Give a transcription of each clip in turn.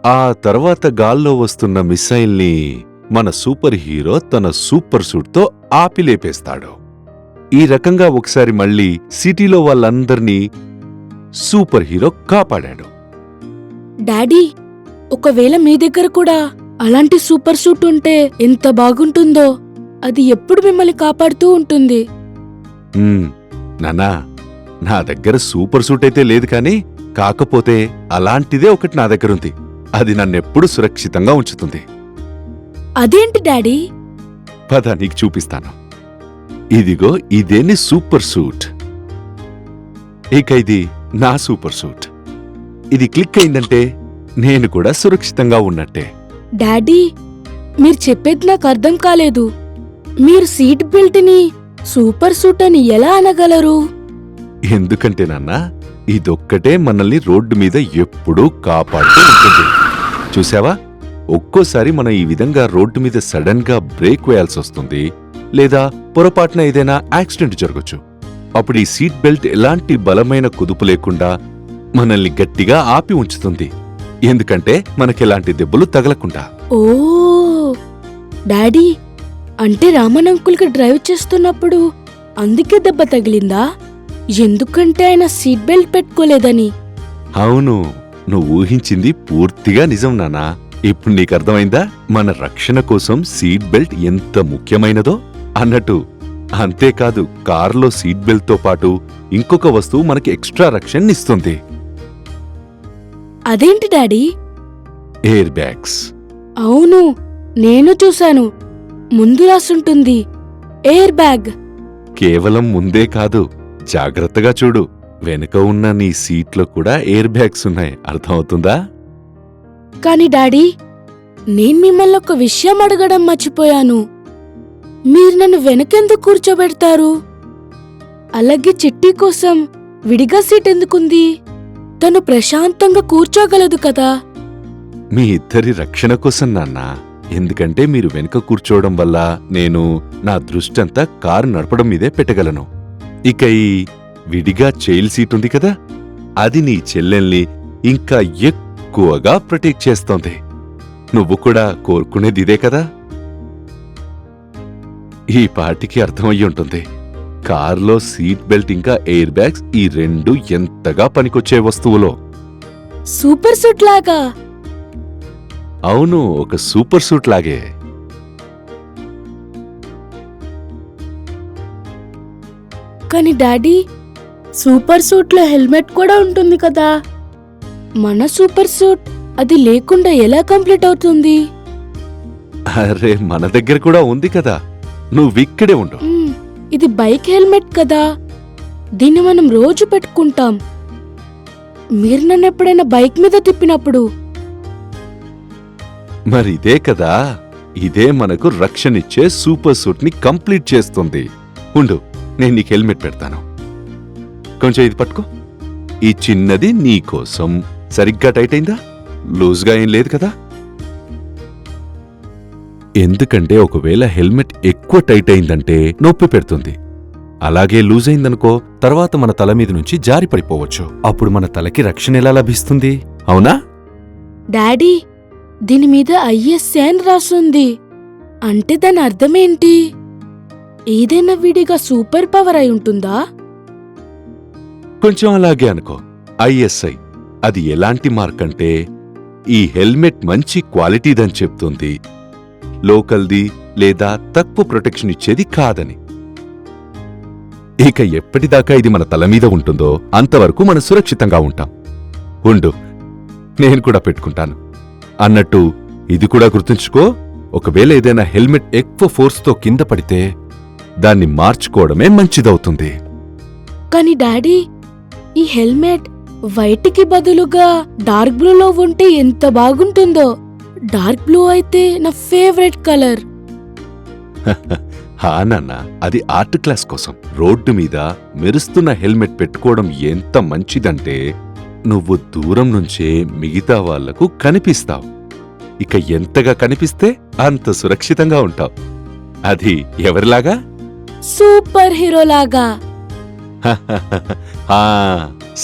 ఆ తర్వాత గాల్లో వస్తున్న మిస్సైల్ని మన సూపర్ హీరో తన సూపర్ సూట్తో ఆపిలేపేస్తాడు. ఈ రకంగా ఒకసారి మళ్ళీ సిటీలో వాళ్ళందర్నీ సూపర్ హీరో కాపాడాడు. డాడీ, ఒకవేళ మీ దగ్గర కూడా అలాంటి సూపర్ సూట్ ఉంటే ఎంత బాగుంటుందో. అది ఎప్పుడు మిమ్మల్ని కాపాడుతూ ఉంటుంది. నాన్నా, నా దగ్గర సూపర్ సూట్ అయితే లేదు కానీ కాకపోతే అలాంటిదే ఒకటి నా దగ్గరుంది. అది నన్నెప్పుడు సురక్షితంగా ఉంచుతుంది. అదేంటి డాడీ? పద నీకు చూపిస్తాను. ఇదిగో ఇదే నీ సూపర్ సూట్. ఇక ఇది నా సూపర్ సూట్. ఇది క్లిక్ అయిందంటే నేను కూడా సురక్షితంగా ఉన్నట్టే. డాడీ, మీరు చెప్పేది నాకు అర్థం కాలేదు. మీరు సీట్ బెల్ట్ని సూపర్ సూట్ అని ఎలా అనగలరు? ఎందుకంటే నాన్నా, ఇదొక్కటే మనల్ని రోడ్డు మీద ఎప్పుడూ కాపాడుతూ ఉంటుంది. చూసావా, ఒక్కోసారి మనం ఈ విధంగా రోడ్డు మీద సడన్ గా బ్రేక్ వేయాల్సొస్తుంది, లేదా పొరపాటున ఏదైనా యాక్సిడెంట్ జరగచ్చు. అప్పుడు ఈ సీట్ బెల్ట్ ఎలాంటి బలమైన కుదుపు లేకుండా మనల్ని గట్టిగా ఆపి ఉంచుతుంది. ఎందుకంటే మనకెలాంటి దెబ్బలు తగలకుండా. ఓ డాడీ, అంటే రామన్ అంకుల్కి డ్రైవ్ చేస్తున్నప్పుడు అందుకే దెబ్బ తగిలిందా? ఎందుకంటే ఆయన సీట్ బెల్ట్ పెట్టుకోలేదని. అవును, నువ్వు ఊహించింది పూర్తిగా నిజం నాన్నా. ఇప్పుడు నీకర్థమైందా మన రక్షణ కోసం సీట్ బెల్ట్ ఎంత ముఖ్యమైనదో అన్నట్టు. అంతేకాదు, కారులో సీట్ బెల్ట్తో పాటు ఇంకొక వస్తువు మనకి ఎక్స్ట్రా రక్షణనిస్తుంది. అదేంటి డాడీ? Air bags. అవును, నేను చూశాను. ముందు రాసుంటుంది ఎయిర్ బ్యాగ్. కేవలం ముందే కాదు, జాగ్రత్తగా చూడు, వెనుక ఉన్న నీ సీట్లో కూడా ఎయిర్ బ్యాగ్స్ ఉన్నాయి. అర్థమవుతుందా? కాని డాడీ, నేను మిమ్మల్ని ఒక విషయం అడగడం మర్చిపోయాను. మీరు నన్ను వెనకెందుకు కూర్చోబెడతారు? అలాగే చిట్టి కోసం విడిగా సీట్ ఎందుకుంది? తను ప్రశాంతంగా కూర్చోగలదు కదా. మీ ఇద్దరి రక్షణ కోసం నాన్నా. ఎందుకంటే మీరు వెనుక కూర్చోవడం వల్ల నేను నా దృష్టంతా కారు నడపడం మీదే పెట్టగలను. ఇక ఈ విడిగా చైల్డ్ సీట్ ఉంది కదా, అది నీ చెల్లెల్ని ఇంకా ఎక్కువగా ప్రొటెక్ట్ చేస్తోంది. నువ్వు కూడా కోరుకునేది ఇదే కదా. ఈ పాటికి అర్థమయ్యి ఉంటుంది, కారులో సీట్ బెల్ట్ ఇంకా ఎయిర్ బ్యాగ్స్ ఈ రెండు ఎంతగా పనికొచ్చే వస్తువులో. సూపర్ సూట్ లాగా. అవును, ఒక సూపర్ సూట్ లాగే. కాని డాడీ, సూపర్ సూట్లో హెల్మెట్ కూడా ఉంటుంది కదా. మన సూపర్ సూట్ అది లేకుండా ఎలా కంప్లీట్ అవుతుంది? అరే, మన దగ్గర కూడా ఉంది కదా, నువ్విక్కడే ఉండు. ఇది బైక్ హెల్మెట్ కదా, దీన్ని మనం రోజు పెట్టుకుంటాం. మీరు నన్ను ఎప్పుడైనా బైక్ మీద తిప్పినప్పుడు. మరి ఇదే కదా, ఇదే మనకు రక్షణిచ్చే సూపర్ సూట్ ని కంప్లీట్ చేస్తుంది. ఉండు, నేను నీకు హెల్మెట్ పెడతాను. కొంచెం ఇది పట్టుకో. ఈ చిన్నది నీకోసం. సరిగ్గా టైట్ అయిందా? లూజ్గా ఏం లేదు కదా. ఎందుకంటే ఒకవేళ హెల్మెట్ ఎక్కువ టైట్ అయిందంటే నొప్పి పెడుతుంది. అలాగే లూజ్ అయిందనుకో, తర్వాత మన తల మీద నుంచి జారి పడిపోవచ్చు. అప్పుడు మన తలకి రక్షణ ఎలా లభిస్తుంది? అవునా? డాడీ, దీని మీద ఐఎస్ఏ అని రాసుంది. అంటే దాని అర్థమేంటి? ఏదైనా విడిగా సూపర్ పవర్ అయి ఉంటుందా? కొంచెం అలాగే అనుకో. ఐఎస్ఐ అది ఎలాంటి మార్క్ అంటే ఈ హెల్మెట్ మంచి క్వాలిటీదని చెప్తుంది, లోకల్ది లేదా తక్కువ ప్రొటెక్షన్ ఇచ్చేది కాదని. ఇక ఎప్పటిదాకా ఇది మన తల మీద ఉంటుందో అంతవరకు మనం సురక్షితంగా ఉంటాం. ఉండు, నేను కూడా పెట్టుకుంటాను. అన్నట్టు ఇది కూడా గుర్తుంచుకో, ఒకవేళ ఏదైనా హెల్మెట్ ఎక్కువ ఫోర్స్తో కింద పడితే దాన్ని మార్చుకోవడమే మంచిదవుతుంది. కాని డాడీ, ఈ హెల్మెట్ వైట్కి బదులుగా డార్క్ బ్లూలో ఉంటే ఎంత బాగుంటుందో. డార్క్ బ్లూ అయితే నా ఫేవరెట్ కలర్. హా నాన్న, అది ఆర్ట్ క్లాస్ కోసం. రోడ్డు మీద మెరుస్తున్న హెల్మెట్ పెట్టుకోవడం ఎంత మంచిదంటే నువ్వు దూరం నుంచే మిగతా వాళ్లకు కనిపిస్తావు. ఇక ఎంతగా కనిపిస్తే అంత సురక్షితంగా ఉంటావు. అది ఎవరిలాగా? సూపర్ హీరోలాగా.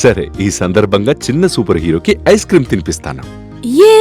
సరే, ఈ సందర్భంగా చిన్న సూపర్ హీరోకి ఐస్ క్రీమ్ తినిపిస్తాను. ఏ